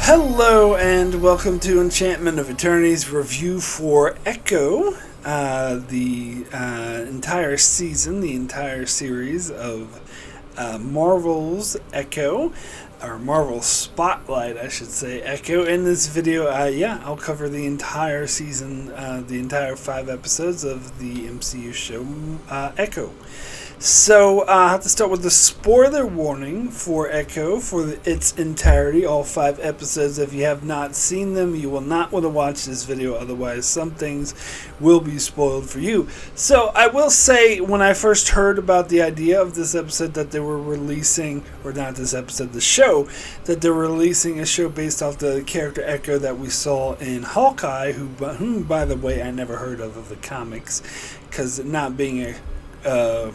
Hello and welcome to Enchantment of Eternity's review for Echo, the entire season, the entire series of Marvel's Echo, or Marvel Spotlight, I should say, Echo. In this video, I'll cover the entire season, the entire 5 episodes of the MCU show Echo. So, I have to start with the spoiler warning for Echo for its entirety, all 5 episodes. If you have not seen them, you will not want to watch this video, otherwise some things will be spoiled for you. So, I will say, when I first heard about the idea of this episode that they were releasing, or not this episode, the show, that they were releasing a show based off the character Echo that we saw in Hawkeye, whom by the way, I never heard of the comics, because not being a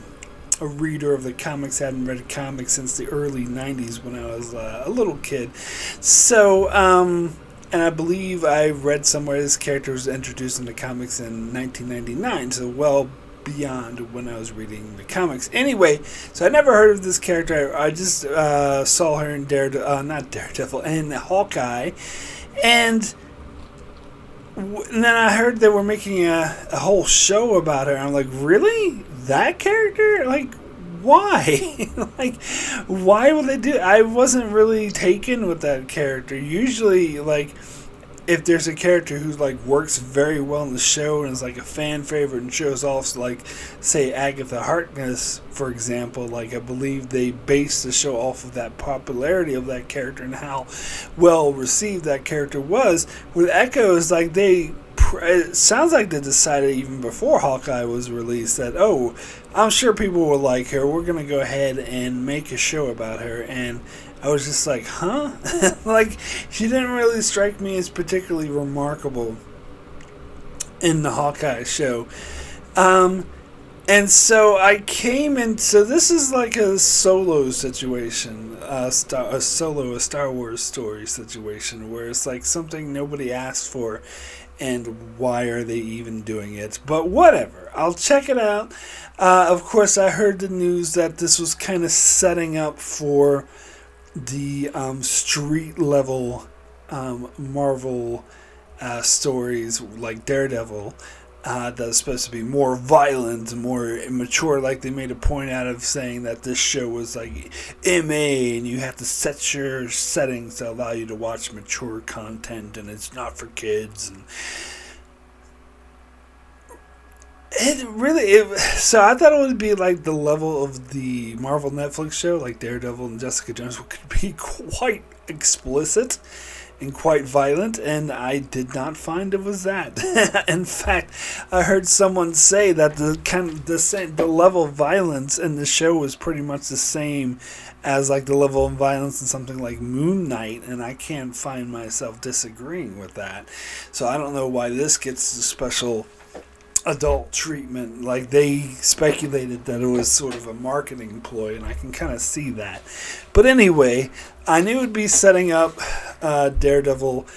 reader of the comics, hadn't read comics since the early 90s when I was a little kid. So, and I believe I read somewhere this character was introduced in the comics in 1999, so well beyond when I was reading the comics. Anyway, so I never heard of this character. I just saw her in Daredevil, in Hawkeye, and then I heard they were making a whole show about her. I'm like, really? That character? Like, why? Like, why would they do it? I wasn't really taken with that character. Usually, like, if there's a character who, like, works very well in the show and is, like, a fan favorite and shows off, like, say, Agatha Harkness, for example, like, I believe they based the show off of that popularity of that character and how well received that character was. With Echo, it's like it sounds like they decided even before Hawkeye was released that, oh, I'm sure people will like her. We're going to go ahead and make a show about her. And I was just like, huh? Like, she didn't really strike me as particularly remarkable in the Hawkeye show. And so I came in, so this is like a solo situation, a Star Wars story situation, where it's like something nobody asked for, and why are they even doing it? But whatever, I'll check it out. Of course, I heard the news that this was kind of setting up for the street level Marvel stories like Daredevil. That's supposed to be more violent, more immature. Like, they made a point out of saying that this show was like MA, and you have to set your settings to allow you to watch mature content, and it's not for kids. And so I thought it would be like the level of the Marvel Netflix show, like Daredevil and Jessica Jones, could be quite explicit and quite violent, and I did not find it was that. In fact, I heard someone say that the level of violence in the show was pretty much the same as like the level of violence in something like Moon Knight, and I can't find myself disagreeing with that. So I don't know why this gets the special adult treatment. Like, they speculated that it was sort of a marketing ploy, and I can kind of see that. But anyway, I knew it would be setting up Daredevil,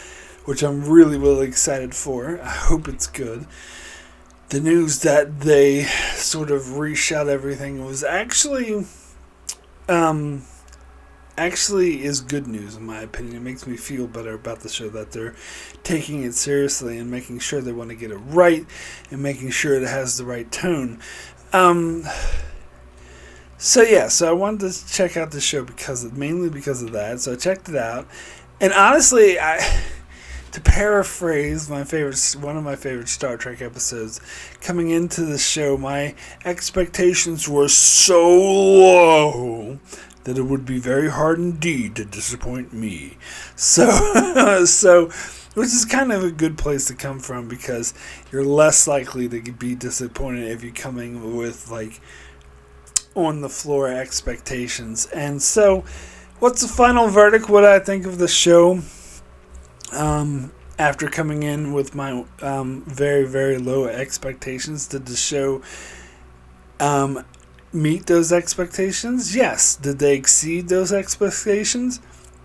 which I'm really, really excited for. I hope it's good. The news that they sort of reshot everything was actually is good news, in my opinion. It makes me feel better about the show, that they're taking it seriously and making sure they want to get it right and making sure it has the right tone. So I wanted to check out the show mainly because of that. So I checked it out, and honestly, to paraphrase one of my favorite Star Trek episodes, coming into the show, my expectations were so low that it would be very hard indeed to disappoint me. So, which is kind of a good place to come from, because you're less likely to be disappointed if you're coming with, like, on the floor expectations. And so, what's the final verdict? What I think of the show? After coming in with my very, very low expectations, did the show meet those expectations? Yes. Did they exceed those expectations?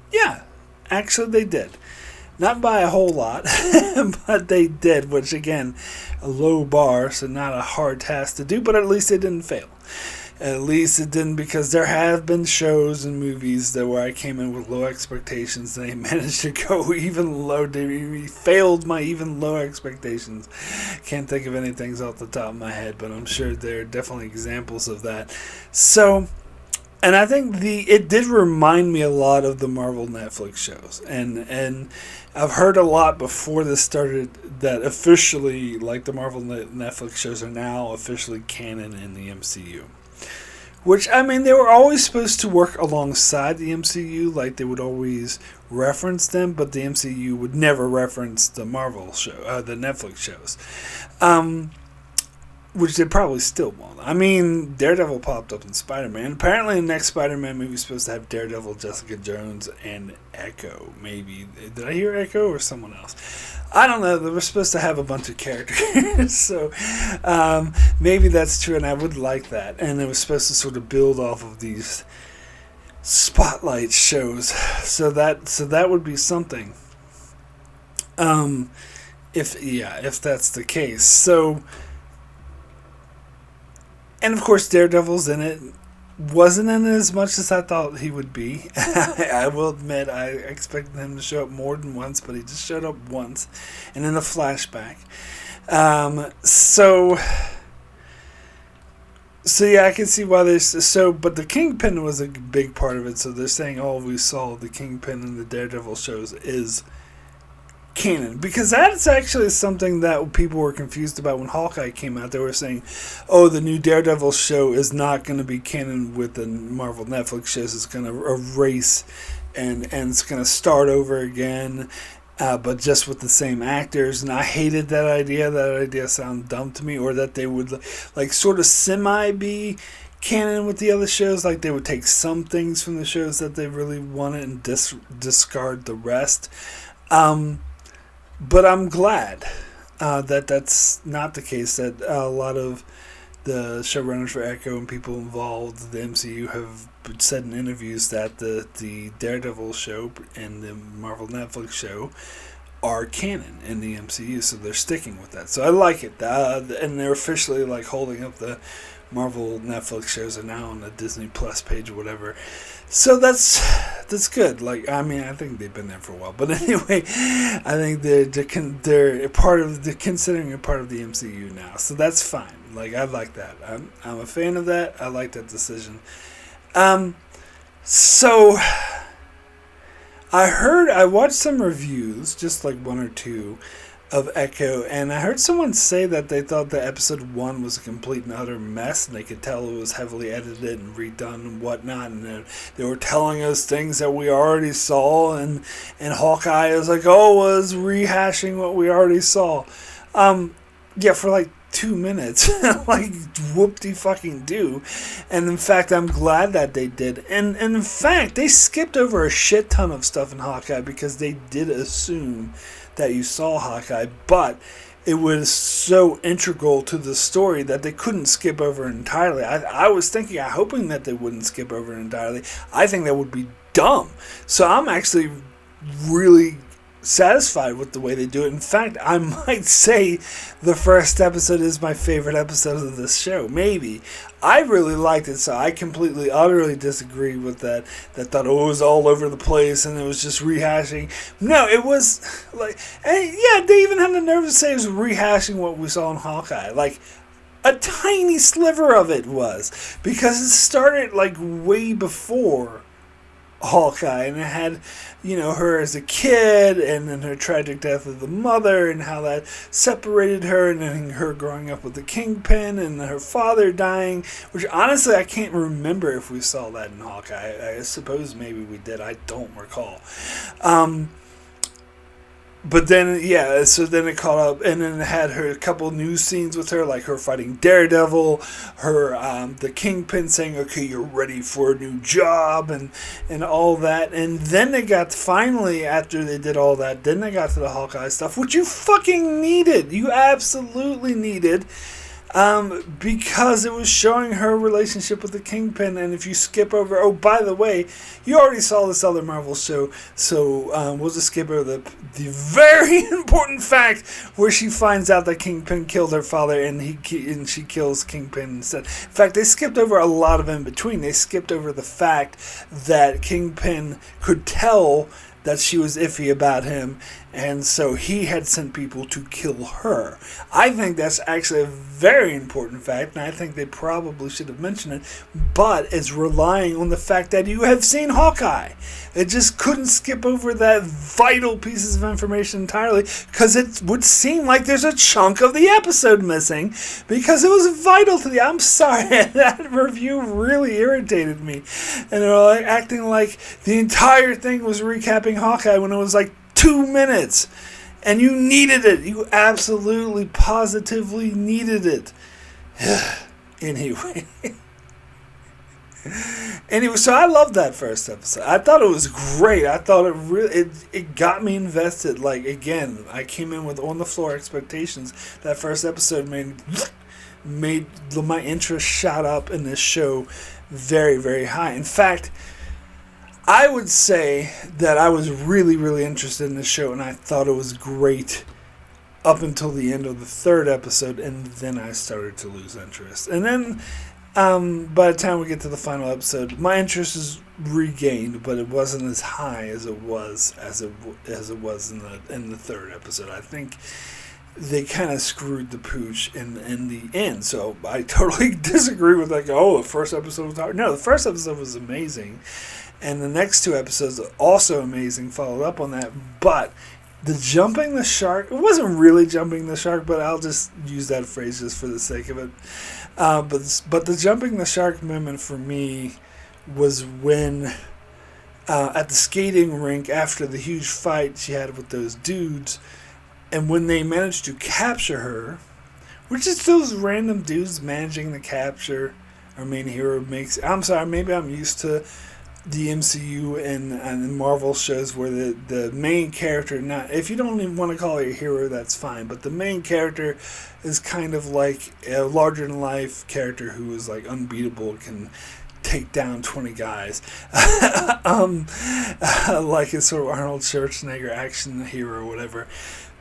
Yeah, actually they did. Not by a whole lot, but they did, which, again, a low bar, so not a hard task to do, but at least they didn't fail. At least it didn't, because there have been shows and movies that where I came in with low expectations and they managed to go even low. They failed my even low expectations. Can't think of anything off the top of my head, but I'm sure there are definitely examples of that. So, and I think it did remind me a lot of the Marvel Netflix shows, and I've heard a lot before this started that officially, like, the Marvel Netflix shows are now officially canon in the MCU. Which, I mean, they were always supposed to work alongside the MCU, like they would always reference them, but the MCU would never reference the Marvel show, the Netflix shows. Which they probably still won't. I mean, Daredevil popped up in Spider-Man. Apparently, the next Spider-Man movie is supposed to have Daredevil, Jessica Jones, and Echo. Maybe. Did I hear Echo or someone else? I don't know. They were supposed to have a bunch of characters. So, maybe that's true, and I would like that. And it was supposed to sort of build off of these spotlight shows. So that would be something. If that's the case. So... And of course, Daredevil's in it. Wasn't in it as much as I thought he would be. I will admit, I expected him to show up more than once, but he just showed up once, and in a flashback. So yeah, I can see why there's but the Kingpin was a big part of it. So they're saying, oh, we saw the Kingpin in the Daredevil shows is canon, because that's actually something that people were confused about when Hawkeye came out. They were saying, oh, the new Daredevil show is not going to be canon with the Marvel Netflix shows. It's going to erase and it's going to start over again, but just with the same actors. And I hated that idea. That idea sounded dumb to me. Or that they would like sort of semi be canon with the other shows, like they would take some things from the shows that they really wanted and discard the rest. But I'm glad that that's not the case, that a lot of the showrunners for Echo and people involved, the MCU, have said in interviews that the Daredevil show and the Marvel Netflix show are canon in the MCU, so they're sticking with that. So I like it. And they're officially like holding up the Marvel Netflix shows are now on the Disney Plus page or whatever. So that's good. Like, I mean, I think they've been there for a while, but anyway, I think they're part of considering a part of the MCU now. So that's fine. Like, I like that. I'm a fan of that. I like that decision. So I watched some reviews, just like one or two, of Echo, and I heard someone say that they thought that episode 1 was a complete and utter mess, and they could tell it was heavily edited and redone and whatnot, and they were telling us things that we already saw, and Hawkeye was like, oh, was rehashing what we already saw. Yeah, for like 2 minutes. Like, whoop-de-fucking-do. And in fact, I'm glad that they did. And in fact, they skipped over a shit ton of stuff in Hawkeye because they did assume that you saw Hawkeye, but it was so integral to the story that they couldn't skip over it entirely. I was hoping that they wouldn't skip over it entirely. I think that would be dumb. So I'm actually really satisfied with the way they do it. In fact, I might say the first episode is my favorite episode of this show. Maybe. I really liked it, so I completely, utterly disagree with that thought, oh, it was all over the place and it was just rehashing. No, it was like, and yeah, they even had the nerve to say it was rehashing what we saw in Hawkeye. Like, a tiny sliver of it was, because it started like way before Hawkeye, and it had, her as a kid, and then her tragic death of the mother, and how that separated her, and then her growing up with the Kingpin, and her father dying, which honestly I can't remember if we saw that in Hawkeye. I suppose maybe we did. I don't recall. But then, yeah, so then it caught up, and then it had a couple new scenes with her, like her fighting Daredevil, her, the Kingpin saying, okay, you're ready for a new job, and all that. And then they got, finally, after they did all that, then they got to the Hawkeye stuff, which you fucking needed. You absolutely needed. Because it was showing her relationship with the Kingpin, and if you skip over, oh, by the way, you already saw this other Marvel show, so we'll just skip over the very important fact where she finds out that Kingpin killed her father, and she kills Kingpin instead. In fact, they skipped over a lot of in between. They skipped over the fact that Kingpin could tell that she was iffy about him, and so he had sent people to kill her. I think that's actually a very important fact, and I think they probably should have mentioned it, but it's relying on the fact that you have seen Hawkeye. It just couldn't skip over that vital pieces of information entirely, because it would seem like there's a chunk of the episode missing, because it was vital to the... I'm sorry, that review really irritated me. And they were like acting like the entire thing was recapping Hawkeye when it was like 2 minutes. And you needed it. You absolutely, positively needed it. Anyway. So I loved that first episode. I thought it was great. I thought it got me invested. Like, again, I came in with on the floor expectations. That first episode made my interest shot up in this show very, very high. In fact, I would say that I was really, really interested in this show, and I thought it was great up until the end of the third episode, and then I started to lose interest. And then, by the time we get to the final episode, my interest is regained, but it wasn't as high as it was in the third episode. I think they kind of screwed the pooch in the end. So I totally disagree with like, oh, the first episode was hard. No, the first episode was amazing. And the next 2 episodes are also amazing, followed up on that. But the jumping the shark, it wasn't really jumping the shark, but I'll just use that phrase just for the sake of it. But the jumping the shark moment for me was when at the skating rink after the huge fight she had with those dudes, and when they managed to capture her, which is those random dudes managing the capture our main hero makes. I'm sorry, maybe I'm used to the MCU and Marvel shows where the main character, not, if you don't even want to call it a hero, that's fine, but the main character is kind of like a larger than life character who is like unbeatable, can take down 20 guys, like a sort of Arnold Schwarzenegger action hero or whatever.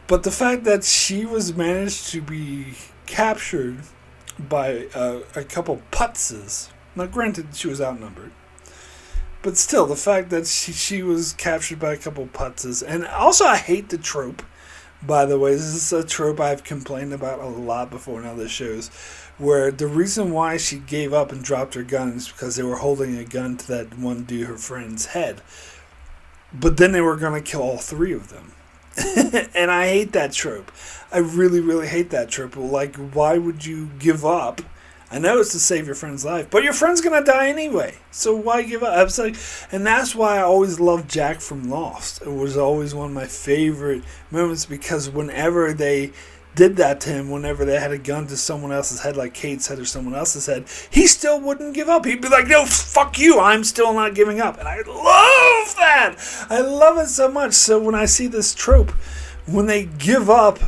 But the fact that she was managed to be captured by a couple putzes, now granted she was outnumbered, but still, the fact that she was captured by a couple putzes. And also, I hate the trope, by the way. This is a trope I've complained about a lot before in other shows, where the reason why she gave up and dropped her gun is because they were holding a gun to that one dude, her friend's head. But then they were going to kill all 3 of them. And I hate that trope. I really, really hate that trope. Like, why would you give up? I know it's to save your friend's life, but your friend's going to die anyway. So why give up? I was like, and that's why I always loved Jack from Lost. It was always one of my favorite moments, because whenever they did that to him, whenever they had a gun to someone else's head, like Kate's head or someone else's head, he still wouldn't give up. He'd be like, no, fuck you, I'm still not giving up. And I love that. I love it so much. So when I see this trope, when they give up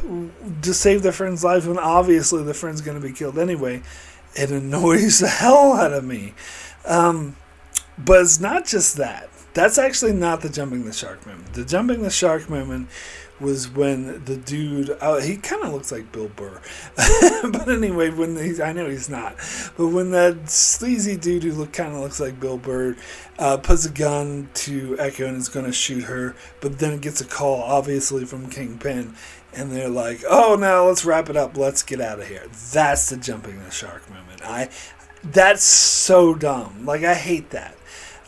to save their friend's life, when obviously the friend's going to be killed anyway, it annoys the hell out of me. But it's not just that. That's actually not the jumping the shark moment. The jumping the shark moment was when the dude, he kind of looks like Bill Burr. But anyway, I know he's not. But when that sleazy dude who kind of looks like Bill Burr puts a gun to Echo and is going to shoot her, but then it gets a call, obviously, from Kingpin. And they're like, oh, no, let's wrap it up. Let's get out of here. That's the jumping the shark moment. That's so dumb. Like, I hate that.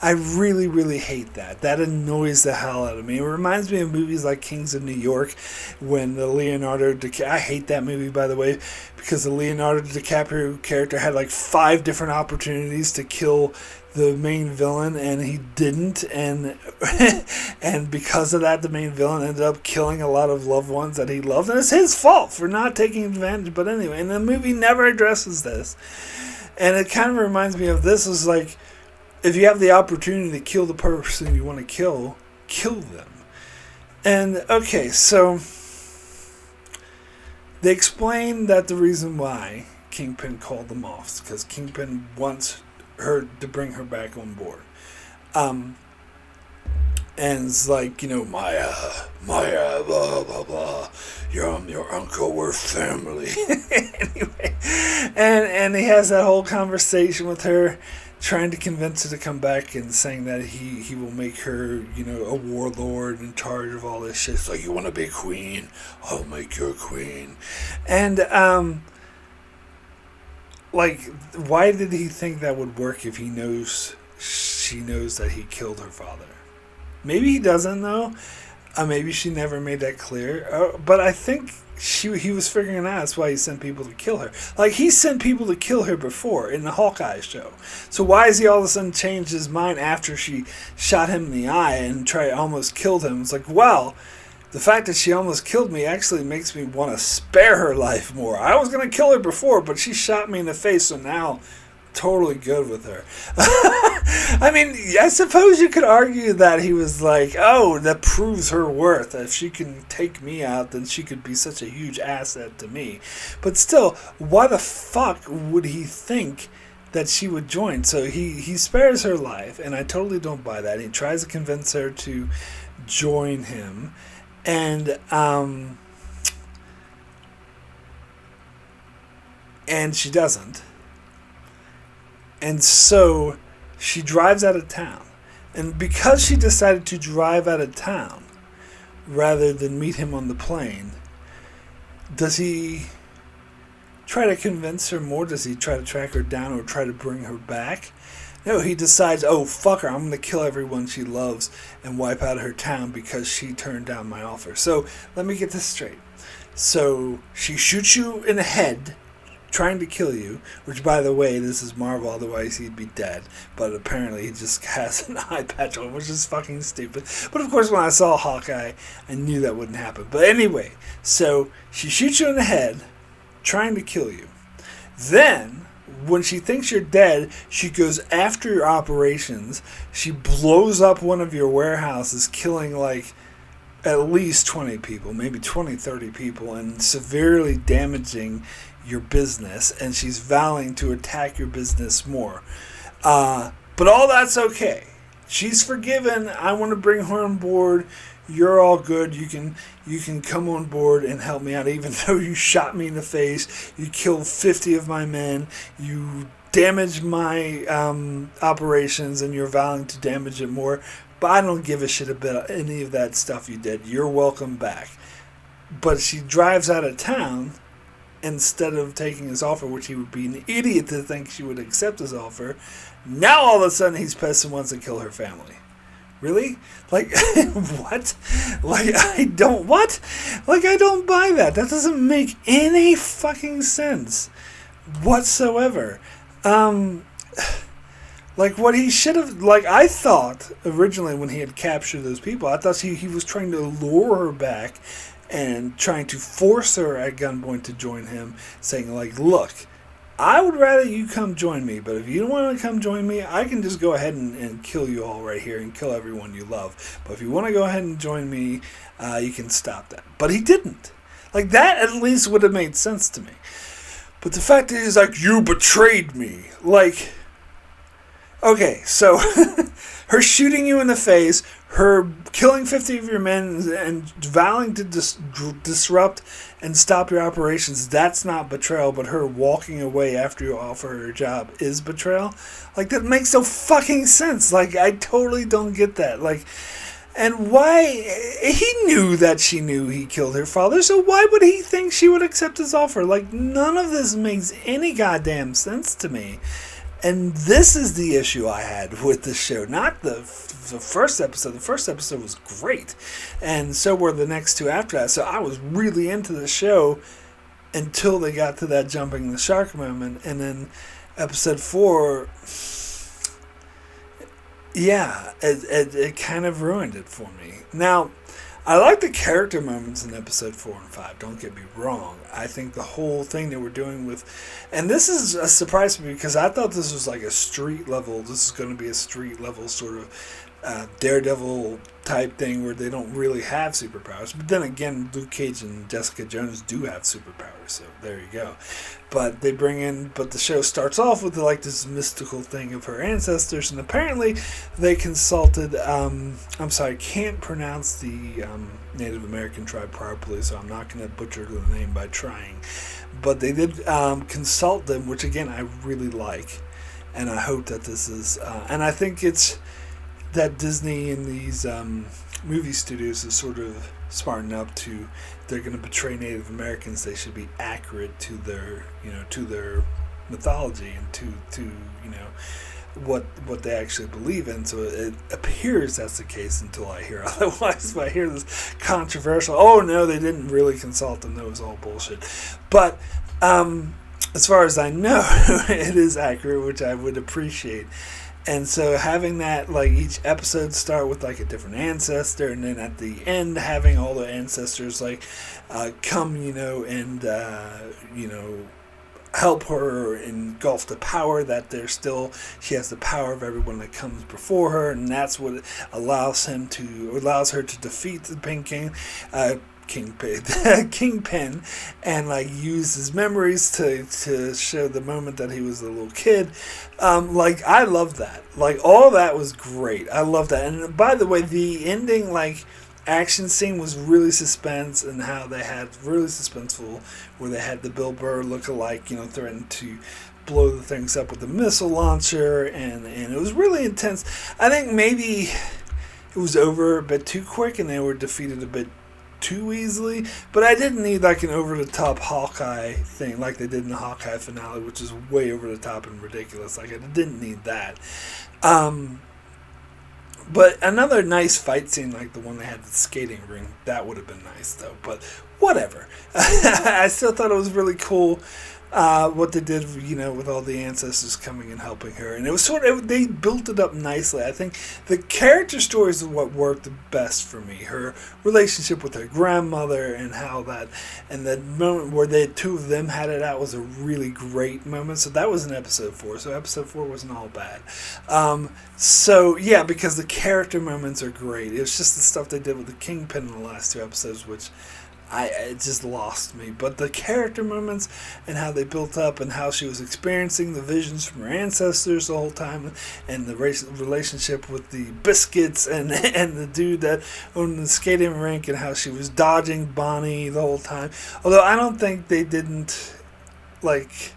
I really, really hate that. That annoys the hell out of me. It reminds me of movies like Kings of New York, when the Leonardo DiCaprio... I hate that movie, by the way, because the Leonardo DiCaprio character had like 5 different opportunities to kill the main villain, and he didn't, and because of that, the main villain ended up killing a lot of loved ones that he loved, and it's his fault for not taking advantage. But anyway, and the movie never addresses this, and it kind of reminds me of this. Is like, if you have the opportunity to kill the person you want to kill them. And okay, so they explain that the reason why Kingpin called them off because Kingpin wants her to bring her back on board. And it's like, Maya, blah, blah, blah. I'm your uncle, we're family. Anyway, and he has that whole conversation with her, trying to convince her to come back and saying that he will make her, a warlord in charge of all this shit. It's like, you want to be queen? I'll make you a queen. And, why did he think that would work if she knows that he killed her father? Maybe he doesn't know. Maybe she never made that clear. But I think he was figuring it out. That's why he sent people to kill her. Like, he sent people to kill her before in the Hawkeye show. So why has he all of a sudden changed his mind after she shot him in the eye and almost killed him? It's like, well, the fact that she almost killed me actually makes me want to spare her life more. I was going to kill her before, but she shot me in the face, so now totally good with her. I mean, I suppose you could argue that he was like, oh, that proves her worth. If she can take me out, then she could be such a huge asset to me. But still, why the fuck would he think that she would join? So he spares her life, and I totally don't buy that. He tries to convince her to join him, and she doesn't. And so she drives out of town. And because she decided to drive out of town rather than meet him on the plane, does he try to convince her more? Does he try to track her down or try to bring her back? No, he decides, oh, fuck her, I'm going to kill everyone she loves and wipe out her town because she turned down my offer. So let me get this straight. So she shoots you in the head, trying to kill you, which, by the way, this is Marvel, otherwise he'd be dead, but apparently he just has an eye patch on, which is fucking stupid. But of course, when I saw Hawkeye, I knew that wouldn't happen. But anyway, so she shoots you in the head, trying to kill you. Then, when she thinks you're dead, she goes after your operations. She blows up one of your warehouses, killing at least 20 people, maybe 20, 30 people, and severely damaging your business, and she's vowing to attack your business more. But all that's okay. She's forgiven. I want to bring her on board. You're all good. You can come on board and help me out, even though you shot me in the face. You killed 50 of my men. You damaged my operations, and you're vowing to damage it more. But I don't give a shit about any of that stuff you did. You're welcome back. But she drives out of town instead of taking his offer, which he would be an idiot to think she would accept his offer. Now all of a sudden he's pissed and wants to kill her family. Really? What? I don't buy that. That doesn't make any fucking sense whatsoever. What he should have, I thought originally when he had captured those people, I thought he was trying to lure her back and trying to force her at gunpoint to join him, saying, look, I would rather you come join me, but if you don't want to come join me, I can just go ahead and kill you all right here and kill everyone you love. But if you want to go ahead and join me, you can stop that. But he didn't. That at least would have made sense to me. But the fact is, you betrayed me. Okay, so her shooting you in the face, her killing 50 of your men and vowing to disrupt and stop your operations, that's not betrayal, but her walking away after you offer her a job is betrayal. That makes no fucking sense. I totally don't get that. And why? He knew that she knew he killed her father, so why would he think she would accept his offer? None of this makes any goddamn sense to me. And this is the issue I had with the show, not the first episode. The first episode was great, and so were the next two after that. So I was really into the show until they got to that jumping the shark moment, and then episode 4, yeah, it kind of ruined it for me. Now, I like the character moments in episode 4 and 5, don't get me wrong. I think the whole thing that we're doing with... And this is a surprise to me because I thought this was a street level. This is going to be a street level sort of Daredevil type thing where they don't really have superpowers. But then again, Luke Cage and Jessica Jones do have superpowers, so there you go. But the show starts off with like this mystical thing of her ancestors, and apparently they consulted. I'm sorry, I can't pronounce the Native American tribe properly, so I'm not going to butcher the name by trying. But they did consult them, which again I really like, and I hope that this is, and I think it's that Disney and these movie studios is sort of smarten up to, they're going to portray Native Americans, they should be accurate to their mythology and to what they actually believe in. So it appears that's the case until I hear otherwise. If I hear this controversial, oh no, they didn't really consult them, that was all bullshit. But as far as I know, it is accurate, which I would appreciate. And so having that, like, each episode start with like a different ancestor, and then at the end having all the ancestors like come, and help her engulf the power that she has the power of everyone that comes before her, and that's what allows her to defeat the Pink King. Kingpin, and like use his memories to show the moment that he was a little kid. Like, I love that. Like, all that was great. I love that. And by the way, the ending like action scene was really suspense, and how they had really suspenseful, where they had the Bill Burr look-alike, threaten to blow the things up with a missile launcher, and it was really intense. I think maybe it was over a bit too quick, and they were defeated a bit too easily, but I didn't need like an over-the-top Hawkeye thing like they did in the Hawkeye finale, which is way over-the-top and ridiculous. Like, I didn't need that. But another nice fight scene like the one they had at the skating ring, that would have been nice though, but whatever. I still thought it was really cool what they did, with all the ancestors coming and helping her. And it was they built it up nicely. I think the character stories are what worked the best for me. Her relationship with her grandmother, and how and that moment where the two of them had it out was a really great moment. So that was in episode 4. So episode 4 wasn't all bad. So yeah, because the character moments are great. It was just the stuff they did with the Kingpin in the last 2 episodes, which it just lost me. But the character moments, and how they built up, and how she was experiencing the visions from her ancestors the whole time, and the relationship with the biscuits and the dude that owned the skating rink, and how she was dodging Bonnie the whole time. Although I don't think they didn't like.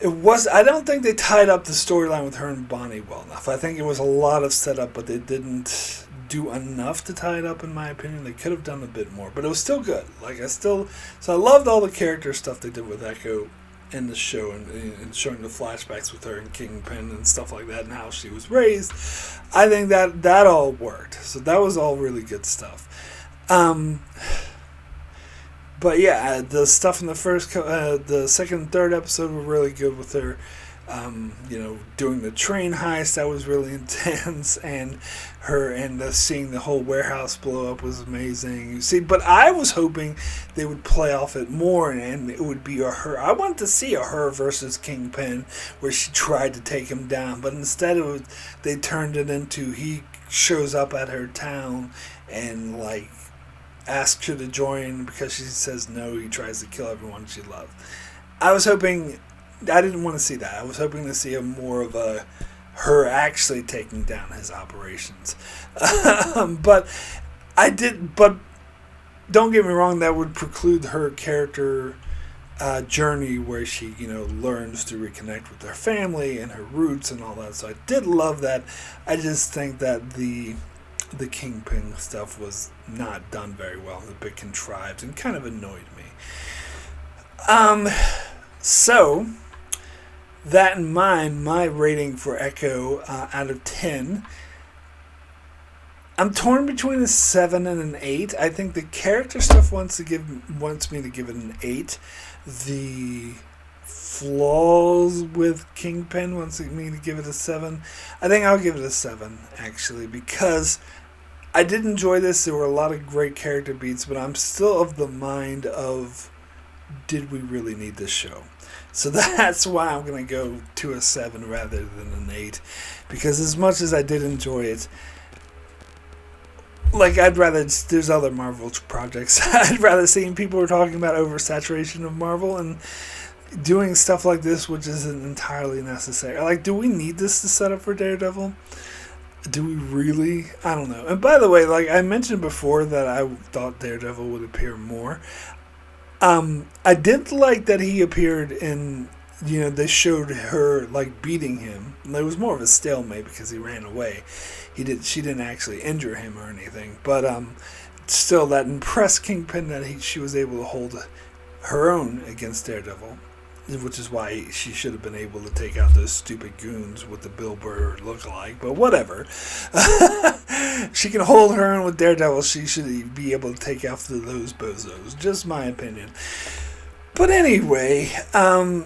I don't think they tied up the storyline with her and Bonnie well enough. I think it was a lot of setup, but they didn't do enough to tie it up, in my opinion. They could have done a bit more, but it was still good. So I loved all the character stuff they did with Echo in the show, and showing the flashbacks with her and Kingpin and stuff like that, and how she was raised. I think that all worked. So that was all really good stuff. But yeah, the stuff in the the second and third episode were really good with her, doing the train heist. That was really intense, and seeing the whole warehouse blow up was amazing. But I was hoping they would play off it more, and it would be her. I wanted to see a her versus Kingpin, where she tried to take him down, but instead they turned it into he shows up at her town and like asks her to join because she says no. He tries to kill everyone she loved. I didn't want to see that. I was hoping to see more of her actually taking down his operations. But don't get me wrong, that would preclude her character journey, where she learns to reconnect with her family and her roots and all that. So I did love that. I just think that the Kingpin stuff was not done very well, a bit contrived, and kind of annoyed me. So that in mind, my rating for Echo out of 10, I'm torn between a 7 and an 8. I think the character stuff wants me to give it an 8. The flaws with Kingpin wants me to give it a 7. I think I'll give it a 7, actually, because I did enjoy this. There were a lot of great character beats, but I'm still of the mind of, did we really need this show? So that's why I'm going to go to a 7 rather than an 8. Because as much as I did enjoy it, like, I'd rather, there's other Marvel projects. I'd rather seeing people were talking about oversaturation of Marvel and doing stuff like this, which isn't entirely necessary. Like, do we need this to set up for Daredevil? Do we really? I don't know. And by the way, like I mentioned before that I thought Daredevil would appear more. I did like that he appeared in, they showed her like beating him. It was more of a stalemate because he ran away. She didn't actually injure him or anything, but still that impressed Kingpin that she was able to hold her own against Daredevil, which is why she should have been able to take out those stupid goons with the Bill Burr lookalike, but whatever. She can hold her own with Daredevil. She should be able to take out those bozos. Just my opinion. But anyway, I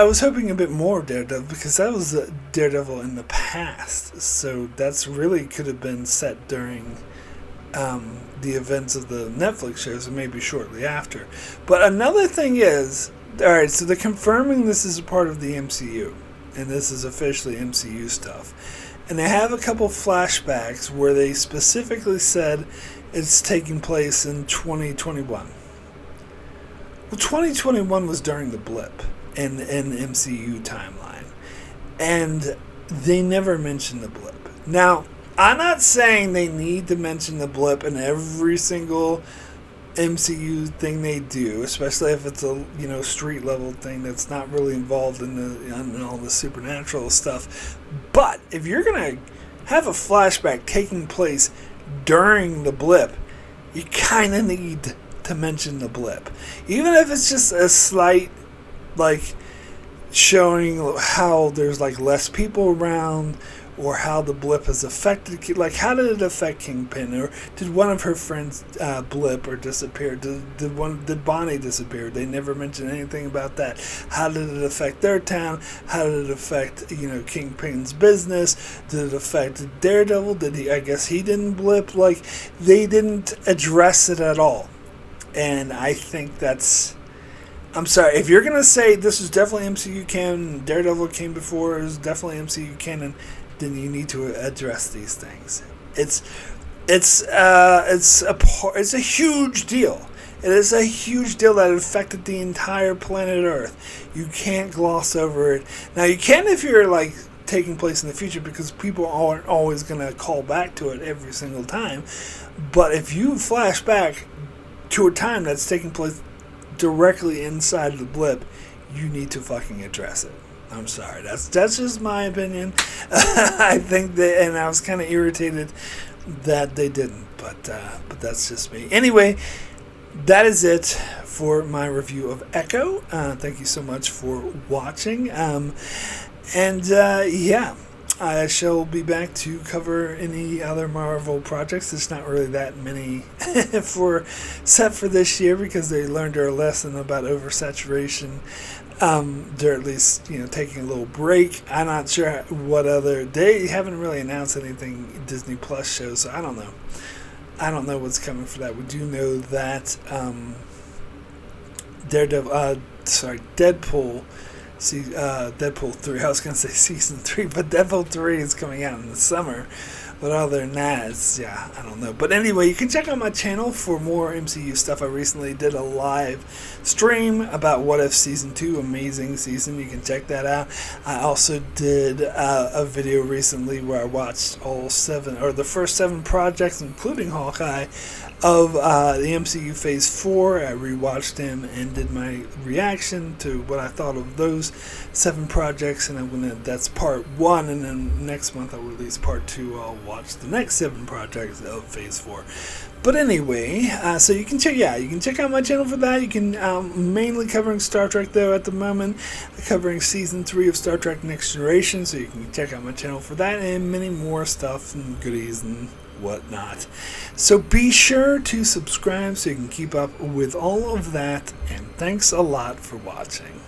was hoping a bit more of Daredevil because that was Daredevil in the past. So that's really could have been set during the events of the Netflix shows and maybe shortly after. But another thing is, alright, so they're confirming this is a part of the MCU. And this is officially MCU stuff. And they have a couple flashbacks where they specifically said it's taking place in 2021. Well, 2021 was during the blip in the MCU timeline. And they never mentioned the blip. Now, I'm not saying they need to mention the blip in every single MCU thing they do, especially if it's a street level thing that's not really involved in all the supernatural stuff. But if you're gonna have a flashback taking place during the blip, you kind of need to mention the blip, even if it's just a slight like showing how there's like less people around. Or how the blip has affected, like how did it affect Kingpin? Or did one of her friends blip or disappear? Did Bonnie disappear? They never mentioned anything about that. How did it affect their town? How did it affect Kingpin's business? Did it affect Daredevil? I guess he didn't blip. Like they didn't address it at all, and I think that's. I'm sorry if you're gonna say this is definitely MCU canon. Daredevil came before. It was definitely MCU canon. Then you need to address these things. It's a huge deal. It is a huge deal that affected the entire planet Earth. You can't gloss over it. Now you can if you're like taking place in the future because people aren't always going to call back to it every single time. But if you flash back to a time that's taking place directly inside of the blip, you need to fucking address it. I'm sorry. That's just my opinion. I think that, and I was kind of irritated that they didn't, but that's just me. Anyway, that is it for my review of Echo. Thank you so much for watching. I shall be back to cover any other Marvel projects. There's not really that many set for this year because they learned their lesson about oversaturation. They're at least, taking a little break. I'm not sure what other. They haven't really announced anything Disney Plus shows, so I don't know. I don't know what's coming for that. We do know that Deadpool. Deadpool 3. I was going to say season 3, but Deadpool 3 is coming out in the summer. But other than that, I don't know. But anyway, you can check out my channel for more MCU stuff. I recently did a live stream about What If Season 2. Amazing season. You can check that out. I also did a video recently where I watched the first 7 projects, including Hawkeye, of the MCU Phase 4. I rewatched them and did my reaction to what I thought of those 7 projects, and that's part 1, and then next month I'll release part 2. I'll watch the next 7 projects of Phase 4. But anyway, so you can check out my channel for that. You can mainly covering Star Trek though at the moment, covering season 3 of Star Trek Next Generation. So you can check out my channel for that and many more stuff and goodies and whatnot. So be sure to subscribe so you can keep up with all of that. And thanks a lot for watching.